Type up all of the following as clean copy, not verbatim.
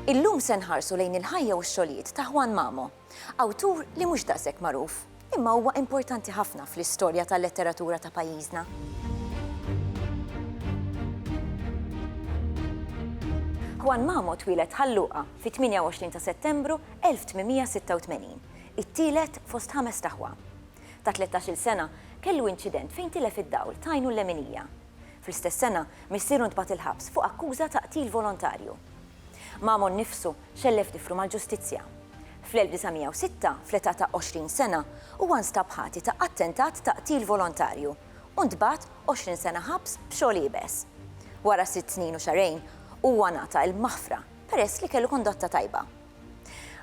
Illum se nħarsu lejn il-ħajja u x-xogħlijiet ta' Juan Mamo, awtur li mhux daqshekk magħruf, imma huwa importanti ħafna fl-istorja tal-letteratura ta' pajjiżna. Juan Mamo twieled ħalluqa fit-28 ta' Settembru 1886, it-tielet fost 5 taħwa. Ta' 13-il sena kellu inċident fejn tilef id-dawl tajnu l-leminija. Fl-istess sena missieru ntbagħat il-ħabs fuq akkuża ta' qtil volontarju. Mamo nnifsu xellef tifru mal-ġustizzja. Fl-1906, fl-età ta' 20 sena, huwa nstab ħati ta' attentat ta' qtil volontarju u ntbagħat 20 sena ħabs b'xogħol ibes. Wara 6 snin u xarejn, huwa ngħata l-maħfra peress li kellu kondotta tajba.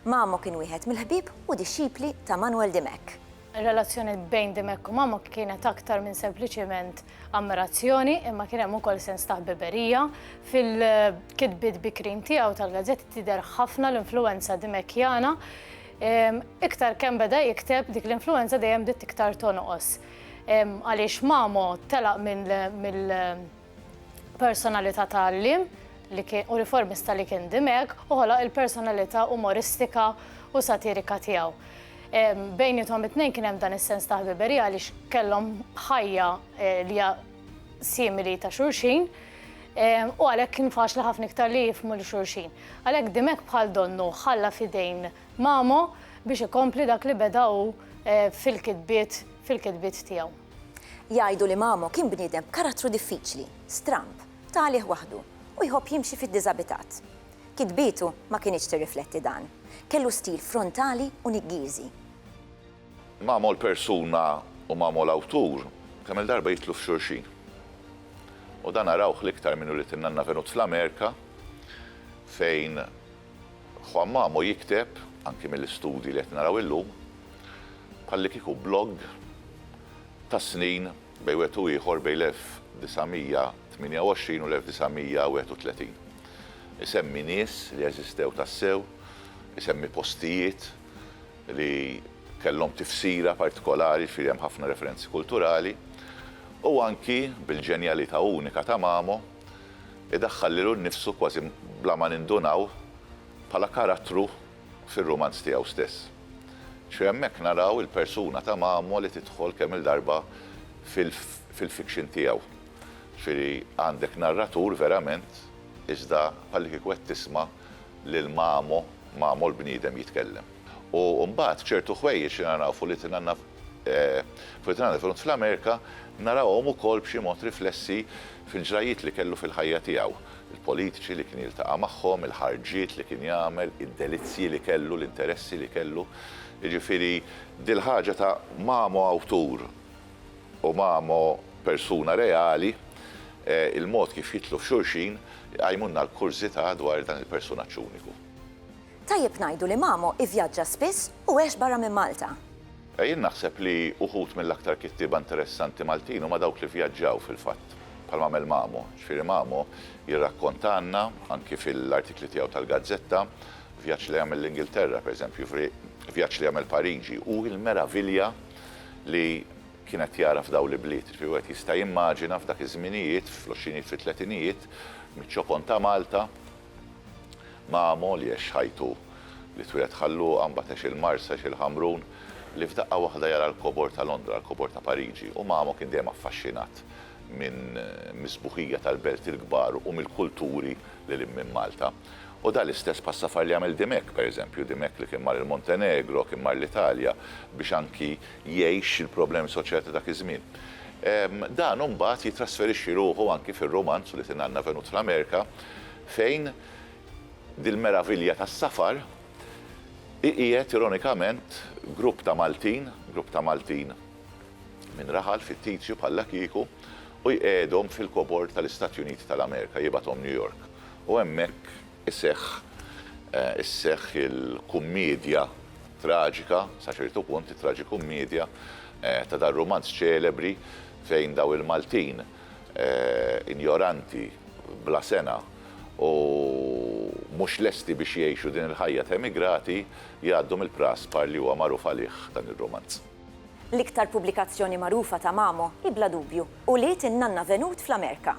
Mamo kien wieħed mill-ħbieb u dixxipli ta' Manuel Dimek. Ir-relazzjoni bejn Dimek u Mamo kienet aktar minn sempliċement ammirazzjoni, imma kien hemm ukoll sens ta' ħbiberija. Fil-kitbiet bikrin tiegħu tal-gazzetti tidher ħafna l-influenza Dimekjana. Iktar kemm beda jikteb dik l-influenza dejjem bdiet iktar tonqos. Għaliex Mamo telaq mill-personalità tal-lim u riformista li kien Dimek u ħoloq il-personalità umoristika u satirika tiegħu. Bejnietom it-tnejn kien hemm dan is-sens ta' ħbiberija għaliex kellhom ħajja li hija simili ta' xulxin u għalhekk kien faċli ħafna iktar li jifhmu l xulxin. Għalhekk Dimek bħal donnu ħalla fidejn Mamo biex ikompli dak li bedaw fil-kitbiet tiegħu. Jgħidu li Mamo kien bniedem b'karattru diffiċli, stramp, tagħlih waħdu u jħobb jimxi fid-diżabitat. Kitbietu ma kienx tirrifletti dan. Kellu stil frontali u niggieżi. Mamo l-persuna u Mamo l-awtur kemm il-darba jitlu f'xulxin. U dan narawh l-iktar minnu li tinnanna venut fl-Amerika fejn Juan Mamo jikteb, anki mill-istudji li qed naraw illum, bħalli kieku blog ta' snin bejn wieħed u ieħor bejn l-1928 u l-1931. Isemmi nies li jeżistew tassew, isemmi postijiet li kellhom tifsira partikolari fejn hemm ħafna referenzi kulturali u anki bil-ġenjalità unika ta' Mamo idaħħal lilu nnifsu kważi bla ma nindunaw bħala karattru fir-romanz tiegħu stess. Hemmhekk naraw il-persuna ta' Mamo li tidħol kemm il-darba fil-fiction tiegħu. Ġifieri għandek narratur verament iżda bħalli kieku qed tisma' lil Mamo l-bniedem jitkellem. U mbagħad ċertu ħwejjeġ li naraw fuq li tinanna fl-Amerika narawhom ukoll b'xi mod riflessi fil-ġrajiet li kellu fil-ħajja tiegħu. Il-politiċi li kien jiltaqa' magħhom, il-ħarġiet li kien jagħmel, id-delizzji li kellu, l-interessi li kellu. Jiġifieri dil-ħaġa ta' Mamo awtur u Mamo persuna reali, il-mod kif jitlu f'xulxin għajmunna l-kurzità dwar dan il-personaġġ uniku. Tajjeb ngħidu li Mamo ivvjaġġa spiss u għex barra minn Malta. Jien naħseb li uħud mill-aktar kittieba interessanti Maltin huma dawk li vjaġġaw fil-fatt bħalma għamel Mamo. Ġifieri Mamo jirrakkontanna anki fil-artikli tiegħu tal-Gazzetta vjaġġ li jagħmel l-Ingilterra, pereżempju, vjaġġ li jagħmel Pariġi u l-meravilja li kienet jara f'daw l-bliet. Ġifieri wieħed jista' jimmaġina f'dak iż-żminijiet, fl-20 fit-30ijiet, miċ-ċokon ta' Malta, Mamo li ħajtu li twilet ħalluqa mbagħad il-Marsa il-Ħamrun li f'daqqa waħda jara l-kobor ta' Londra, l-kobor ta' Pariġi. U Mamo kien dejjem affaxxinat minn misbuħija tal-belt il-kbar u mill-kulturi li lim minn Malta. U da l-istess passafar li għamel Dimek, pereżempju, Dimek li kien mar il-Montenegro, kien mar l-Italja biex anki jgħix il-problemi soċjali dak iż-żmien. Dan mbagħad jitrasferixxi ruħu anki fir-romanz li tinanna venut fl-Amerika fejn dil-meravilja tas-safar qiegħed ironikament grupp ta' Maltin minn raħal fit-Tizju bħalla kieku u jqiegħdhom fil-kobor tal-Istati Uniti tal-Amerika jibgħathom New York. U hemmhekk isseħħ il-kummedja traġika sa ċertu punt it-traġikummedja ta' dar romanz ċelebri fejn daw il-Maltin injoranti bla sena u mhux lesti biex jgħixu din il-ħajja ta' emigrati jgħaddu mill-praspar li huwa magħruf għalih dan ir-romanz. L-iktar pubblikazzjoni magħrufa ta' Mamo hi bla dubju u li tinnanna venut fl-Amerika.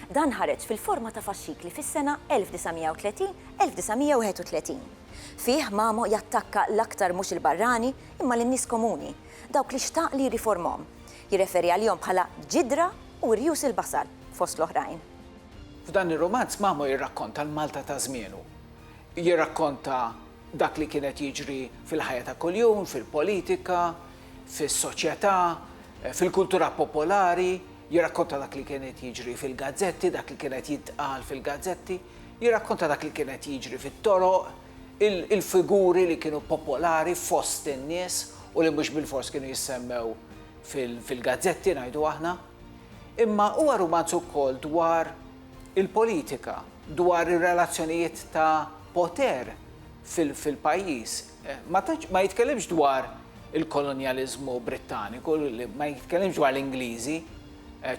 Dan ħareġ fil-forma ta' faxxikli fis-sena 1930-1931. Fih Mamo jattakka l-aktar mhux il-barrani imma lin-nies komuni, dawk li xtaq li riformhom. Jirreferi għalihom bħala ġidra u rjus il-basal fost l-oħrajn. F'dan ir-romanz Mamo jirrakkonta l-Malta ta' żmienu. Jirrakkonta dak li kienet jiġri fil-ħajja ta' kuljum, fil-politika, fis-soċjetà, fil-kultura popolari, jirrakkonta dak li kienet jiġri fil-gazzetti, dak li kienet jitqal fil-gazzetti, jirrakkonta dak li kienet jiġri fit-toroq, il-figuri li kienu popolari fost in-nies u li mhux bil-fors kienu jissemmew fil-gazzetti ngħidu aħna. Imma huwa romanz ukoll dwar il-politika, dwar ir-relazzjonijiet ta' poter fil-pajjiż. Ma jitkellimx dwar il-kolonializmu Brittaniku, ma jitkellimx dwar l-Ingliżi,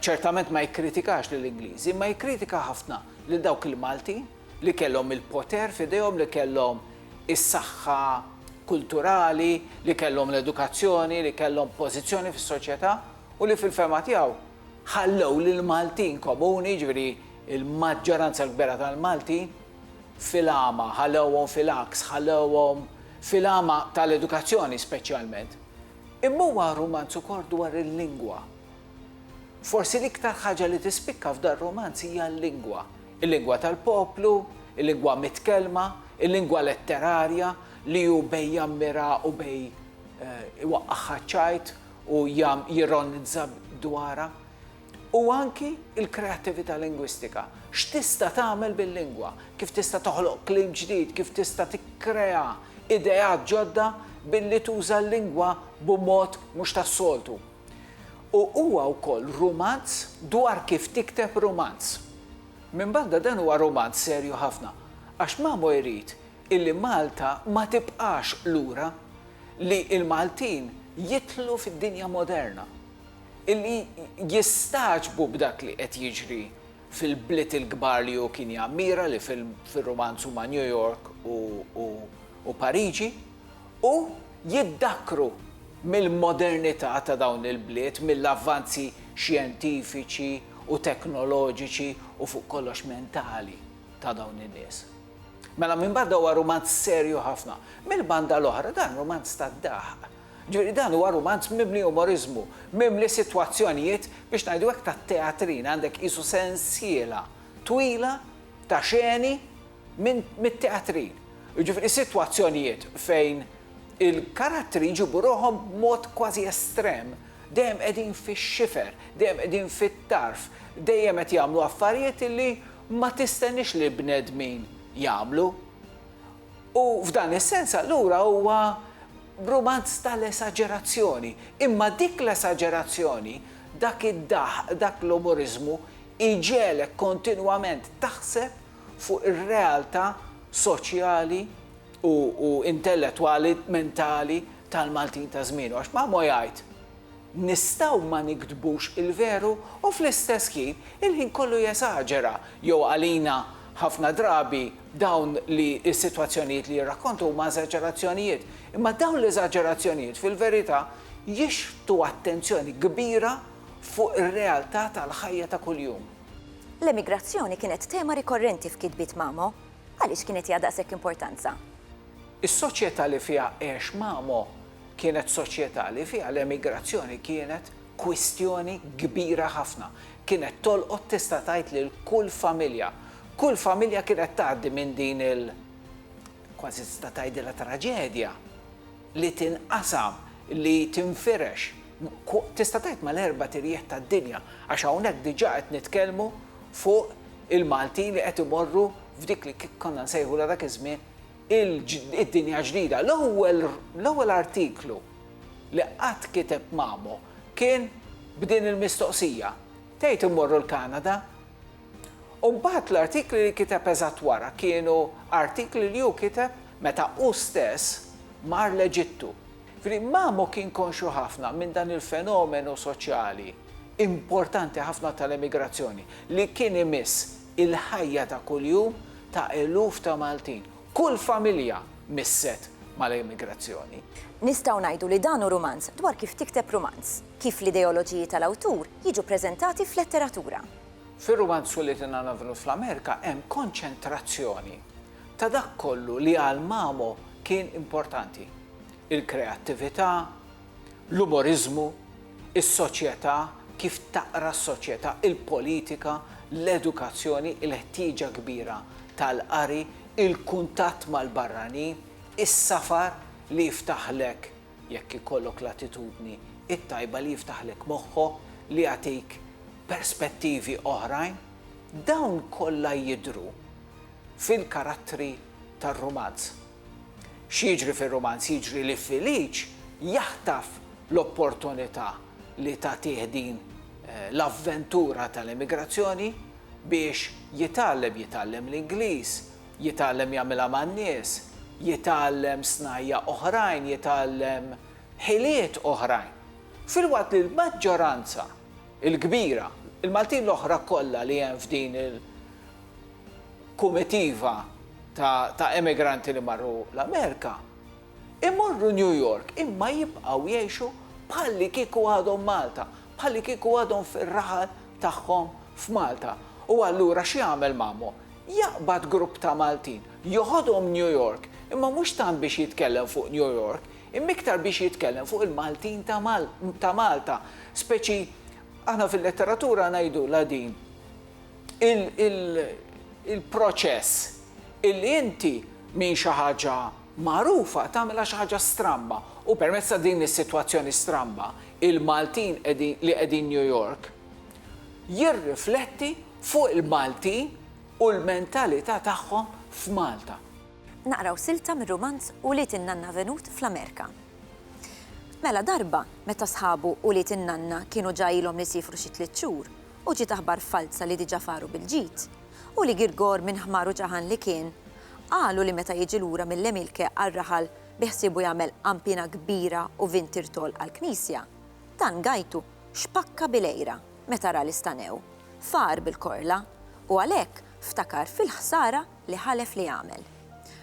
ċertament ma jikkritikax lill-Ingliżi, ma jikkritika ħafna lil dawk il-Malti li kellhom il-poter f'idejhom, li kellhom is-saħħa kulturali, li kellhom l-edukazzjoni, li kellhom pożizzjoni fis-soċjetà u li fil-fema tiegħu ħallew lil Maltin komuni, ġifieri il-maġġoranza l-kbira tal-Maltin fil-għama, ħallewhom fil-aks, ħallewhom fil-għama tal-edukazzjoni speċjalment. Imma huwa romanz ukoll dwar il-lingwa. Forsi l-iktar ħaġa li tispikka f'dan romanz hija l-lingwa. Il-lingwa tal-poplu, il-lingwa mitkellma, il-lingwa letterarja li hu bej jammira u bej iwaqqaħ ċajt u jirronizza dwarha. U anki il-kreattività lingwistika. X'tista' tagħmel bil-lingwa, kif tista' toħloq kliem ġdid, kif tista' tikkrea ideat ġodda billi tuża l-lingwa b'mod mhux tas-soltu. U huwa wkoll romanz dwar kif tikteb romanz. Minbagħda dan huwa romanz serju ħafna, għax Mamo jrid illi Malta ma tibqax lura li l-Maltin jitlu fid-dinja moderna, illi jistaġbu b'dak li qed jiġri fil-bliet il-kbar li hu kien jammira li fil-romanz huma New York u Pariġi, u jiddakru mill-modernità ta' dawn il-bliet, mill-avvanzi xjentifiċi u teknoloġiċi u fuq kollox mentali ta' dawn in-nies. Mela minbagħda huwa romanz serju ħafna. Mill-banda l-oħra dan romanz tad-daħq. Ġifieri dan huwa romanz mimli umorizmu, mimli sitwazzjonijiet biex ngħidu hekk tat-teatrin għandek qisu sensiela twila ta' xeni mit-teatrin. Ġifieri sitwazzjonijiet fejn il-karattri jġibu ruħhom b'mod kważi estrem, dejjem qegħdin fix-xifer, dejjem qegħdin fit-tarf, dejjem qed jagħmlu affarijiet illi ma tistennix li bnedmin jagħmlu. U f'dan is-sens allura huwa romanz tal-esaġerazzjoni, imma dik l-esaġerazzjoni, dak id-daħq, dak l-umorizmu iġelek kontinwament taħseb fuq ir-realtà soċjali u intellettwali, mentali tal-Maltin ta' żmienu. Għax Mamo jgħid, nistgħu ma nikdbux il-veru u fl-istess ħin il-ħin kollu jesaġera jew għalina ħafna drabi dawn li s-sitwazzjonijiet li jirrakkontu huma eżaġerazzjonijiet. Imma dawn l-eżaġerazzjonijiet fil-verità jixtu attenzjoni kbira fuq ir-realtà tal-ħajja ta' kuljum. L-emigrazzjoni kienet tema rikorrenti f'kitbiet Mamo. Għaliex kienet jagħda daqshekk importanza? Is-soċjetà li fiha għex Mamo kienet soċjetà li fiha l-emigrazzjoni kienet kwistjoni kbira ħafna. Kienet tolqot tista' tgħid lil kull familja. Kull familja kienet tgħaddi minn din kważi tista' tgħidilha traġedja li tinqasam, li tinfirex. Tista' tgħid mal-erba' tirjieħ tad-dinja għax hawnhekk diġà qed nitkellmu fuq il-Maltin li qed imorru f'dik li konna nsejħula dak iż-żmien id-dinja ġdida. L-ewwel artiklu li qatt kiteb Mamo kien b'din il-mistoqsija. Tgħid immorru l-Kanada? U mbagħad l-artikli li kiteb eżatt wara kienu artikli li hu kiteb meta hu stess mar l-Eġittu. Mamo kien konxu ħafna minn dan il-fenomenu soċjali importanti ħafna tal-emigrazzjoni li kien imiss il-ħajja ta' kuljum ta' eluf ta' Maltin. Kull familja misset mal-immigrazzjoni. Nistgħu ngħidu li dan hu romanz dwar kif tikteb romanz, kif l-ideoloġiji tal-awtur jiġu preżentati fl-letteratura. Fir-romanz u li tinna venut fl-Amerika hemm konċentrazzjoni ta' dak kollu li għal Mamo kien importanti. Il-kreattività, l-umorizmu, is-soċjetà, kif taqra s-soċjetà, il-politika, l-edukazzjoni, il-ħtieġa kbira tal-qari, il-kuntatt mal-barranin, is-safar li jiftaħlek jekk ikollok l-attitudni it-tajba li jiftaħlek moħħok, li jagħtik perspettivi oħrajn, dawn kollha jidhru fil-karattri tar-romanz. X'jiġri fir-romanz jiġri li Feliċ jaħtaf l-opportunità li tagħtih din l-avventura tal-immigrazzjoni biex jitgħallem l-Ingliż, jitgħallem jagħmilha man-nies, jitgħallem snajja oħrajn, jitgħallem ħiliet oħrajn. Fil-waqt li l-maġġoranza il-kbira, il-Maltin l-oħra kollha li hemm f'din il-kumitiva ta' emigranti li marru l-Amerika, imorru New York imma jibqgħu jgħixu bħalli kieku għadhom Malta, bħalli kieku għadhom fir-raħal tagħhom f'Malta. U allura xi jagħmel Mamo? Jaqbad grupp ta' Maltin, joħodhom New York, imma mhux tant biex jitkellem fuq New York, imma iktar biex jitkellem fuq il-Maltin ta' Malta. Speċi aħna fil-letteratura ngħidu la din il-proċess illi inti minn xi ħaġa magħrufa tagħmilha xi ħaġa stramba u permezz ta' din is-sitwazzjoni stramba il-Maltin li qegħdin New York jirrifletti fuq il-Maltin u l-mentalità tagħhom f'Malta. Naqraw silta mir-romanz U li tinnanna venut fl-Amerika. Mela darba, meta sħabu U li tinnanna kienu ġajilhom li sifru xi 3 xhur u ġiet aħbar falsa li diġà faru bil-ġid u li Girgor minn ħmaru ġaħan li kien qalu li meta jiġi lura mill-Emilke għar-raħal biħsibu jagħmel qampina kbira u vintirtol għall-Knisja. Dan gajtu xpakka bil-ejra meta ra l-istanew, far bil-korla u għalhekk ftakar fil-ħsara li ħalef li jagħmel.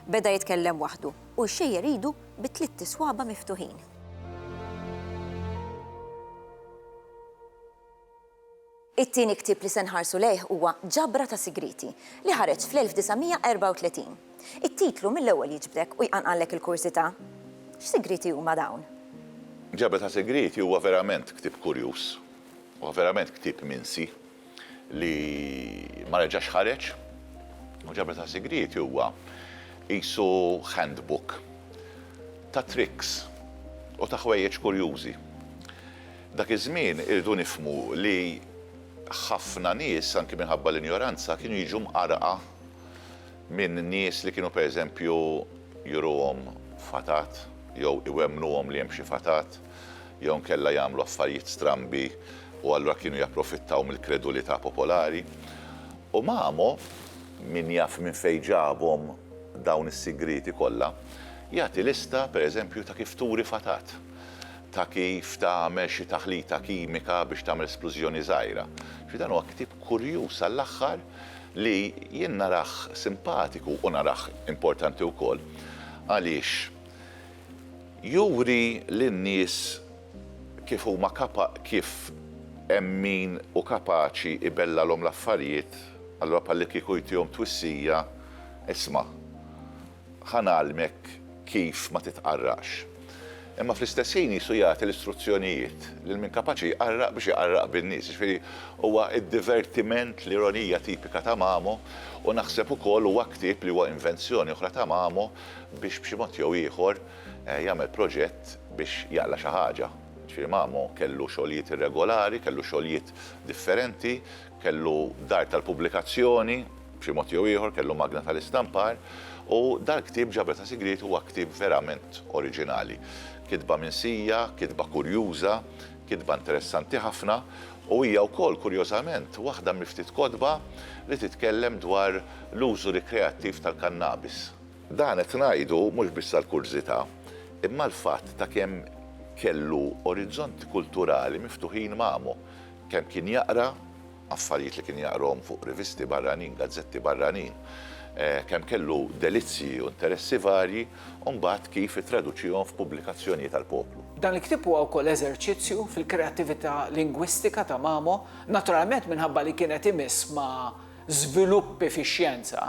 Beda jitkellem waħdu u xejn jridu bit-tliet tiswaba miftuħin. It-tieni ktieb li se nħarsu lejh huwa Ġabra ta' Sigriti li ħareġ fl-1934. It-titlu mill-ewwel jiġbdek u jqanqallek il-kursità. X'sigriti huma dawn? Ġabra ta' Sigriti huwa verament ktieb kurjuż, huwa verament ktieb minsi li ma reġax ħareġ. U Ġabra ta' Sigriti huwa qisu handbook ta' tricks u ta' ħwejjeġ kurjużi. Dak iż-żmien irridu nifhmu li ħafna nies anke minħabba l-injoranza kienu jiġu mqarqa minn nies li kienu pereżempju juruhom fatat jew iwemmnuhom li hemm xi fatat jew nkella jagħmlu affarijiet strambi u allura kienu japprofittaw mill-kredulità popolari. U Mamo min jaf minn fejn ġabhom dawn is-sigriti kollha jagħti lista pereżempju ta' kif turi fatat, ta' kif tagħmel xi taħlita kimika biex tagħmel esplużjoni żgħira. Dan huwa ktieb kurjuż għall-aħħar li jien narah simpatiku u narah importanti wkoll għaliex juri lin-nies kif huma kif hemm min u kapaċi ibellalhom l-affarijiet allura bħalli kieku jtihom twissija isma' ħanalmek kif ma titqarrax. Imma fl-istess ħin jisu jagħti l-istruzzjonijiet lil min kapaċi jqarraq biex jqarraq bin-nies. Ġifieri huwa d-divertiment l-ironija tipika ta' Mamo u naħseb ukoll huwa ktieb li huwa invenzjoni oħra ta' Mamo biex b'xi mod jew ieħor jagħmel proġett biex jaqla xi ħaġa. Ġifieri Mamo kellu xogħlijiet irregolari, kellu xogħlijiet differenti, kellu dar tal-pubblikazzjoni b'xi mod jew ieħor, kellu magna tal-istampar u dal-ktieb Ġabra ta' Sigriti huwa ktieb verament oriġinali. Kitba minsija, kitba kurjuża, kitba interessanti ħafna u hija wkoll kurjużament waħda mill-ftit kotba li titkellem dwar l-użu rikreattiv tal-kannabis. Dan qed ngħidu mhux biss għall-kurżità, imma l-fatt ta' kemm kellu orizzonti kulturali miftuħin Mamo, kemm kien jaqra affarijiet li kien jaqrahom fuq rivisti barranin, gazzetti barranin, kemm kellu delizzi u interessi varji u mbagħad kif itraduċihom f'pubblikazzjonijiet tal-poplu. Dan il-ktib huwa wkoll eżerċizzju fil-kreattività lingwistika ta' Mamo, naturalment minħabba li kienet imiss ma' żviluppi fix-xjenza,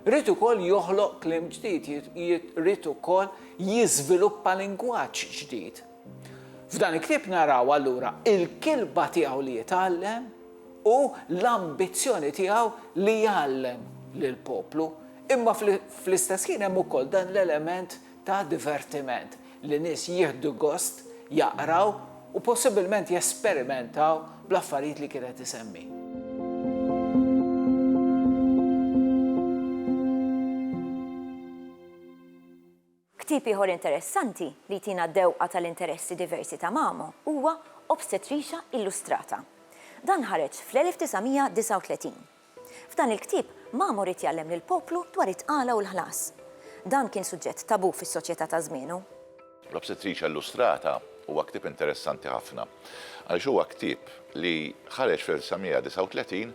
rrid ukoll joħloq kliem ġdid, rrid ukoll jiżviluppa lingwaġġ ġdid. F'dan il-ktib naraw allura il-kilba tiegħu li jitgħallem u l-ambizzjoni tiegħu li jgħallem lill-poplu, imma fl-istess ħin hemm ukoll dan l-element ta' divertiment li nies jieħdu gost, jaqraw u possibilment jesperimentaw bl-affarijiet li kienet isemmi. Ktib ieħor interessanti li tina dewqa tal-interessi diversi ta' Mamo huwa Obstetricia Illustrata. Dan ħareġ fl-1939. F'dan il-ktib Mamo rid jgħallem lill-poplu dwar it-tqala u l-ħlas. Dan kien suġġett tabu fis-soċjetà ta' żmienu. L-Obstetricia Illustrata huwa ktib interessanti ħafna. Għaliex huwa ktib li ħareġ fl-1939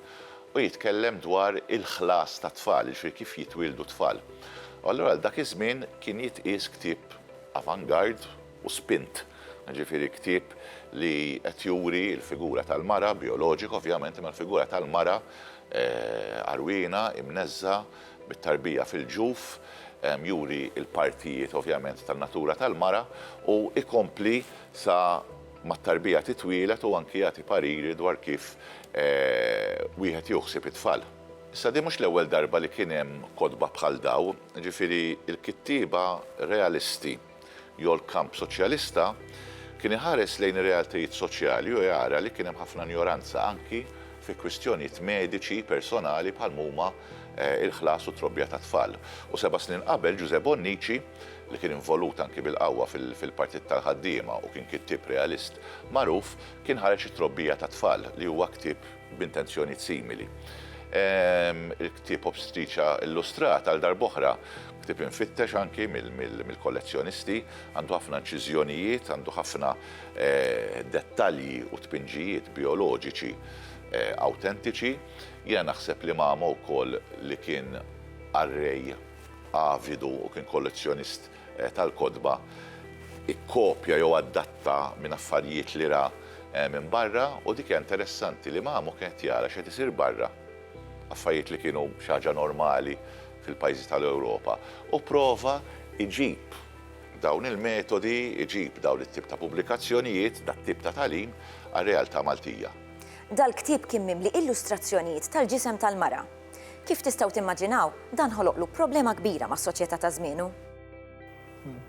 u jitkellem dwar il-ħlas ta' tfal, kif jitwildu tfal. U allura dak iż-żmien kien jitqies ktib avantgard u spint. Ġifieri ktib li qed juri l-figura tal-mara, bioloġika ovvjament, imma l-figura tal-mara arwina, imneżza, bit-tarbija fil-ġuf, juri il-partijiet ovvjament tal-natura tal-mara u ikompli sa mat-tarbija titwielet u anki jagħti pariri dwar kif wieħed joħsib it-tfal. Issa di mhux l-ewwel darba li kien hemm kodba bħal daw, ġifieri l-kittieba realisti jew l-kamp soċjalista kien iħares lejn ir-realtajiet soċjali u jara li kien hemm ħafna ignoranza anki fi kwistjonijiet mediċi personali bħal huma il-ħlas u trobbija ta' tfal. U 7 snin qabel Giuseppe Bonnici li kien involut anki bil-qawwa fil-Partit tal-Ħaddiema u kien kittib realist magħruf kien ħareġ it-trobbija ta' tfal li huwa ktib b'intenzjonijiet simili. Il-ktib Obstetricia Illustrata għal darb'oħra ktib infittex anki mill-kollezzjonisti, għandu ħafna inċiżjonijiet, għandu ħafna dettalji u tpinġijiet bioloġiċi autentiċi. Jiena naħseb li Mamo wkoll li kien arrej avidu u kien kollezzjonist tal-kodba ikkopja jew adatta minn affarijiet li ra minn barra u dik hija interessanti li Mamo kienet jara x'qed isir barra. Affarijiet li kienu xi ħaġa normali fil-pajjiżi tal-Ewropa u prova iġib dawn il-metodi, iġib dawn it-tip ta' pubblikazzjonijiet, dat-tip ta' tagħlim għar-realtà Maltija. Dal-ktib kien mimli illustrazzjonijiet tal-ġisem tal-mara. Kif tistgħu timmaġinaw dan ħoloqlu problema kbira mas-soċjetà ta' żmienu?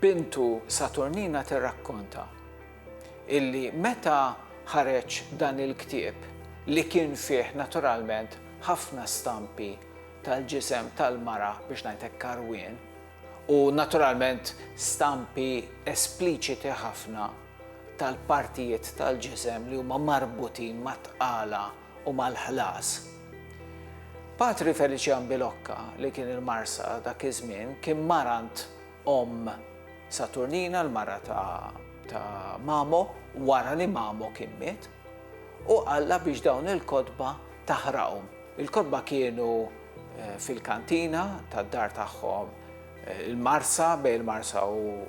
Bintu Saturnina tirrakkonta illi meta ħareġ dan il-ktieb li kien fih naturalment ħafna stampi tal-ġisem tal-mara biex ngħidlek karwien u naturalment stampi espliċiti ħafna tal-partijiet tal-ġisem li huma marbutin mat-tqala u mal-ħlas. Patri Felician Bilocca li kien il-marsa dak iż-żmien kien marant Saturnina, l-mara ta' Mamo, wara li Mamo kien miet, u qalla biex dawn il-kodba taħraqhom. Il-kodba kienu fil-kantina tad-dar tagħhom il-marsa bejn il-marsa u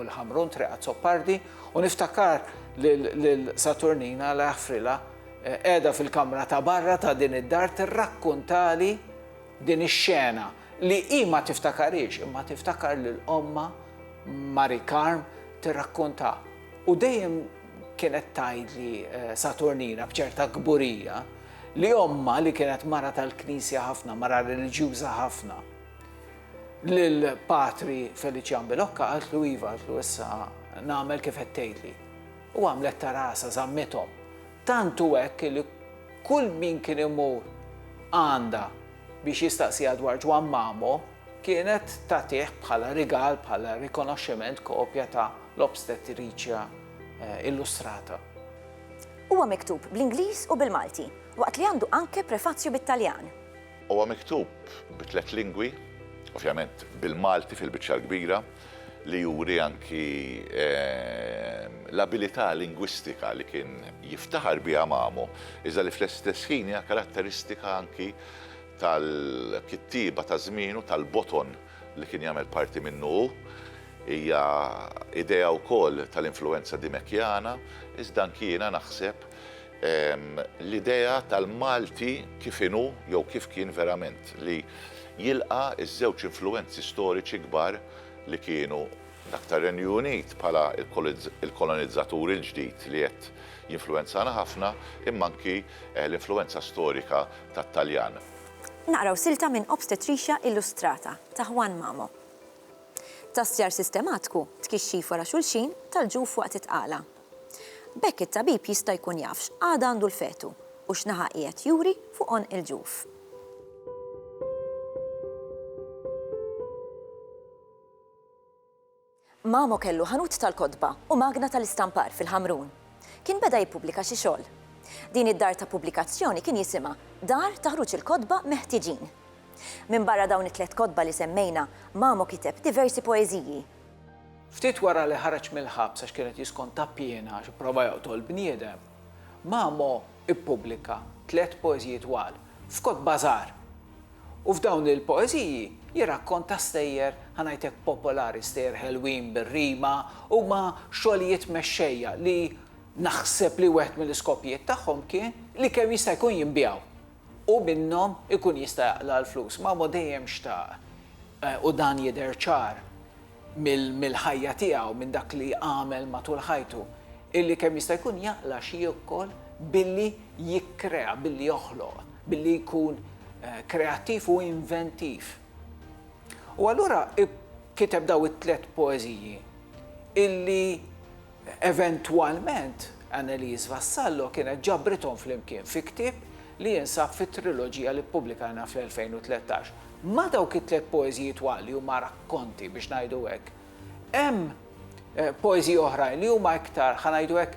l-ħamrun Treqa Zoppardi u niftakar lil Saturnina la ħfrila qiegħda fil-kamra ta' barra ta' din id-dar tirrakkuntali din ix-xena li hi ma tiftakarix imma tiftakar lil omma Mari Carm tirrakkunta. U dejjem kienet tgħidli Saturnina b'ċerta kburija li omma li kienet mara tal-Knisja ħafna, mara reliġjuża ħafna. Lill-Patri Felician Bilocca għaltlu iva, għaltlu issa nagħmel kif qed tgħidli. U għamlet ta' rasa żammithom. Tantu hekk li kull min kien imur għandha biex jistaqsija dwar ġwan Mamo kienet tagħtih bħala rigal, bħala rikonoxximent kopja ta' l-Obstetricia Illustrata. Huwa miktub bl-Ingliż u bil-Malti, waqt li għandu anke prefazzju bit-Taljan. Huwa miktub b'3 lingwi, ovvjament bil-Malti fil-biċċa kbira, li juri anki l-abilità lingwistika li kien jiftaħar biha Mamo, iżda li fl-istess ħin hija karatteristika anki tal-kittiba ta' żmienu tal-boton li kien jagħmel parti minnu hija idea wkoll tal-influenza dimekjana, iżda anki jiena naħseb l-idea tal-Malti kif inhu jew kif kien verament li jilqa' iż-żewġ influenzi storiċi kbar li kienu dak tar-Renju Unit bħala il-kolonizzatur il-ġdid li qed jinfluenzana ħafna imma anki l-influenza storika tat-Taljan. Naqraw silta minn Obstetricia Illustrata ta' Juan Mamo. Tastjar sistematiku tkixxi wara xulxin tal-ġuf waqt itqala. Bekk it-tabib jista' jkun jafx għada għandu l-fetu u x'naħa qiegħed juri fuqhom il-ġuf. Mamo kellu ħanut tal-kodba u magna tal-istampar fil-Ħamrun. Kien beda jippubblika xi xogħol. Din id-dar ta' pubblikazzjoni kien jisimha Dar ta' ħruġ il-kodba meħtieġin. Minn barra dawn it-tliet kodba li semmejna, Mamo kiteb diversi poeżiji. Ftit wara li ħareġ mill-ħabs għax kienet jiskonta pjena għax prova joqtol bniedem, Mamo ippubblika 3 poeżiji twal f'kodba żgħar. U f'dawn il-poeżiji jirrakkonta stejjer ħanajtek popolari stejjer ħelwin bir-rima u ma xogħlijiet mexxejja li naħseb li wieħed mill-iskopijiet tagħhom kien li kemm jista' jkun jinbjaw u minnhom ikun jista' jaqla l-flus. Mamo dejjem xtaq u dan jidher ċar mill-ħajja tiegħu minn dak li għamel matul ħajtu illi kemm jista' jkun jaqla xi wkoll billi jikkrea, billi joħloq, billi jkun kreattiv u inventiv. U allura kiteb daw it-3 poeżiji illi eventwalment Annelies Vassallo kienet ġabritom flimkien fi ktieb li jinsab fit-triloġija li ppubblikajna fl-2013. Ma dawk it-3 poeżiji twal li huma rakkonti biex ngħidu hekk. Hemm poeżiji oħrajn li huma iktar ħanajdu hekk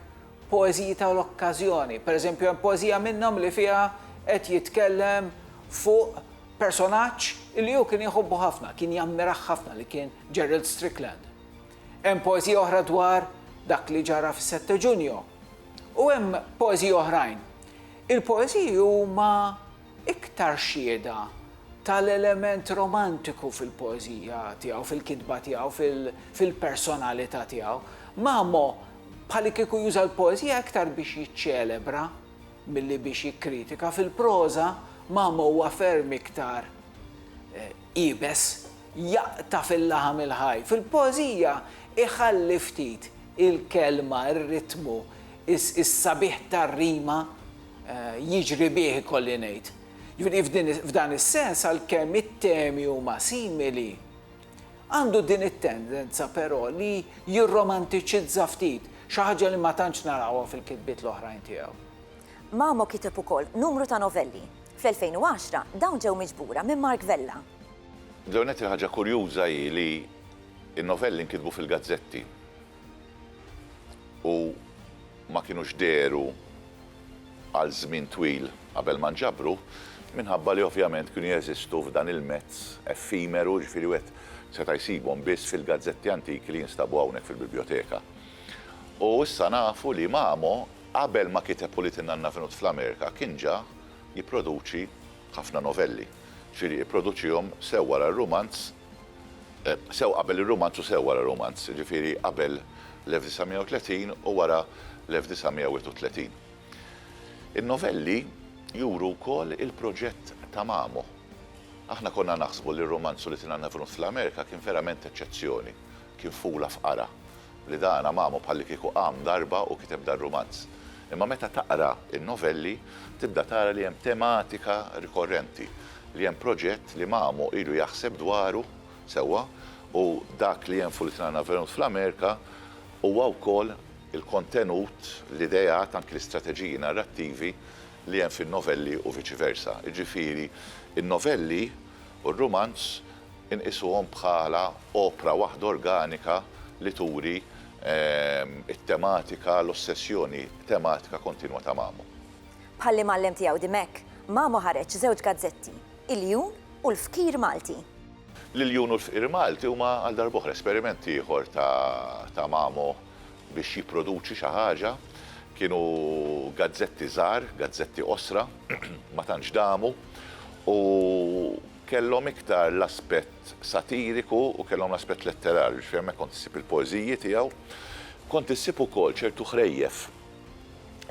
poeżiji tal-okkażjoni. Pereżempju hemm poeżija minnhom li fiha qed jitkellem fuq personaġġ li hu kien jħobbu ħafna, kien jammirah ħafna li kien Gerald Strickland. Hemm poeżija oħra dwar dak li ġara fis-7 Ġunju. U hemm poeżiji oħrajn. Il-poeżiji huma iktar xhieda tal-element romantiku fil-poeżija tiegħu, fil-kitba tiegħu, fil-personalità tiegħu. Mamo bħalli kieku juża l-poeżija iktar biex jiċċelebra milli biex jikkritika. Fil-proża Mamo huwa ferm iktar ibes jaqta fil-laħam il-ħaj. Fil-poeżija iħalli ftit il-kelma, ir-ritmu, is-sabiħ tar-rima jiġri bih ikolli ngħid. F'dan is-sens għalkemm it-temi huma simili, għandu din it-tendenza però li jirromantiċizza ftit xi ħaġa li ma tantx narawha fil-kitbiet l-oħrajn tiegħu. Mamo kiteb ukoll numru ta' novelli. Fl-2010 dawn ġew miġbura minn Mark Vella. Dewnet ħaġa kurjuża hi li n-novelli nkitbu fil-gazzetti u ma kienux deru għal żmien twil qabel ma nġabru minħabba li ovvjament kienu jeżistu f'dan il-mezz effimeru ġifieri wieħed seta' jsibhom biss fil-gazzetti antiki li jinstabu hawnhekk fil-biblioteka. U issa nafu li Mamo qabel ma kiteb Politin Nanna Venut fl-Amerika kien ġa jipproduċi ħafna novelli. Ġifieri jipproduċihom sew wara r-romanz, sew qabel ir-romanz u sew wara r-romanz, ġifieri qabel l-1930 u wara l-1931. In-novelli juru wkoll il-proġett ta' Mamo. Aħna konna naħsbu li r-romanz li Nanna Venut fl-Amerika kien verament eċċezzjoni, kien fula f'qara li dana Mamo bħalli kieku qam darba u kiteb dar romanz. Imma meta taqra in-novelli tibda tara li hemm tematika rikorrenti, li hemm proġett li Mamo ilu jaħseb dwaru sewwa u dak li hemm fuq Nanna Venut fl-Amerika huwa wkoll il-kontenut, l-idejat anki l-istrateġiji narrattivi li hemm fin-novelli u viċi versa. Jiġifieri in-novelli u r-romanz inqisuhom bħala opra waħda organika li turi it-tematika, l-ossessjoni tematika kontinwa ta' Mamo. Bħalli mallem tiegħu dimek, Mamo ħareġ żewġ gazzetti, Il-Jun u l-Fkir Malti. L-Jun u l-Fkir Malti huma għal darb'oħra esperimenti ieħor ta' Mamo biex jipproduċi xi ħaġa. Kienu gazzetti żgħar, gazzetti osra, ma tantx damu, u kellhom iktar l-aspett satiriku u kellhom l-aspett letterarju, x'fehmek kont issib il-poeżiji tiegħu, kont issib ukoll ċertu ħrejjef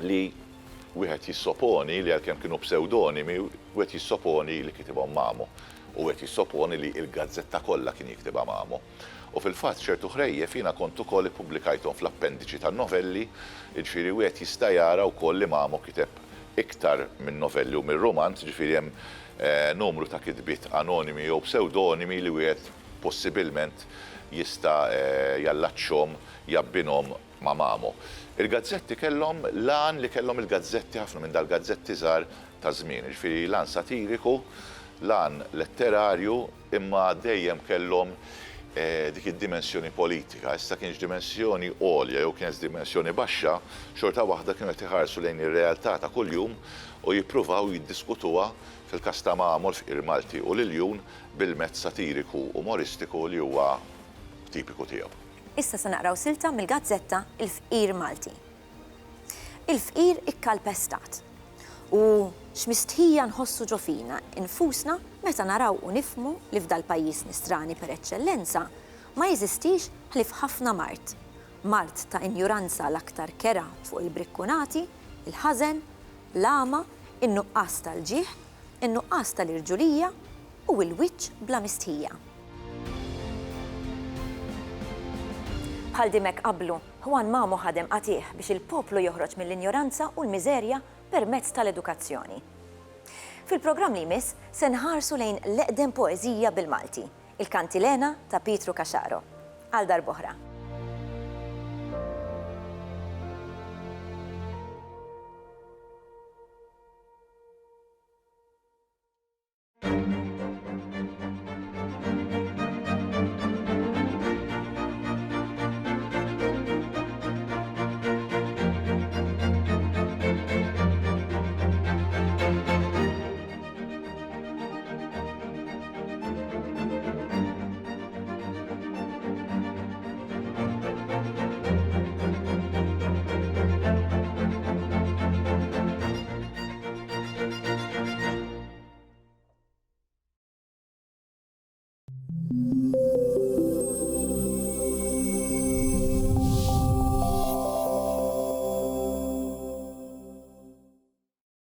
li wieħed jissoponi li għalkemm kienu pseudonimi, wieħed jissoponi li kitibhom Mamo u wieħed jissoponi li l-gazzetta kollha kien jiktibha Mamo. U fil-fatt ċertu ħrejjef jiena kont ukoll ippubblikajthom fl-appendiċi tan-novelli, jiġifieri wieħed jista' jara wkoll li Mamo kiteb iktar minn novelli u minn romanz, ġifieri hemm numru ta' kitbiet anonimi jew pseudonimi li wieħed possibilment jista' jallaċċhom jabbinhom ma' Mamo. Il-gazzetti kellhom lan li kellhom il-gazzetti ħafna minn dal-gazzetti żgħar ta' żmien, ġifieri lan satiriku, lan letterarju, imma dejjem kellhom dik id-dimensjoni politika. Issa kienx dimensjoni għolja jew kienet dimensjoni baxxa, xorta waħda kienu qed iħarsu lejn ir-realtà ta' kuljum u jippruvaw jiddiskutuha fil-każ ta' Mamo l-Fqir Malti u Liljun bil-mezz satiriku umoristiku li huwa tipiku tiegħu. Issa se naqraw silta mill-gazzetta Il-Fqir Malti. Il-fqir ikkalpestat u x'mistħija nħossu ġofina infusna meta naraw u nifmu li f'dal pajjiż nistrani per eċċellenza ma jeżistix ħlif ħafna mart. Mart ta' injuranza l-aktar kera fuq il-brikkunati, il-ħażen, l-ama, in-nuqqas tal-ġieħ, in-nuqqas tal-irġulija u l-wiċċ bla mistħija. Bħal dimek qablu, Juan Mamo ħadem qatih biex il-poplu joħroġ mill-injoranza u l-miżerja permezz tal-edukazzjoni. Fil-programm li jmiss se nħarsu lejn l-eqdem poeżija bil-Malti, il-Kantilena ta' Pietru Kaxaro. Għal darb'oħra.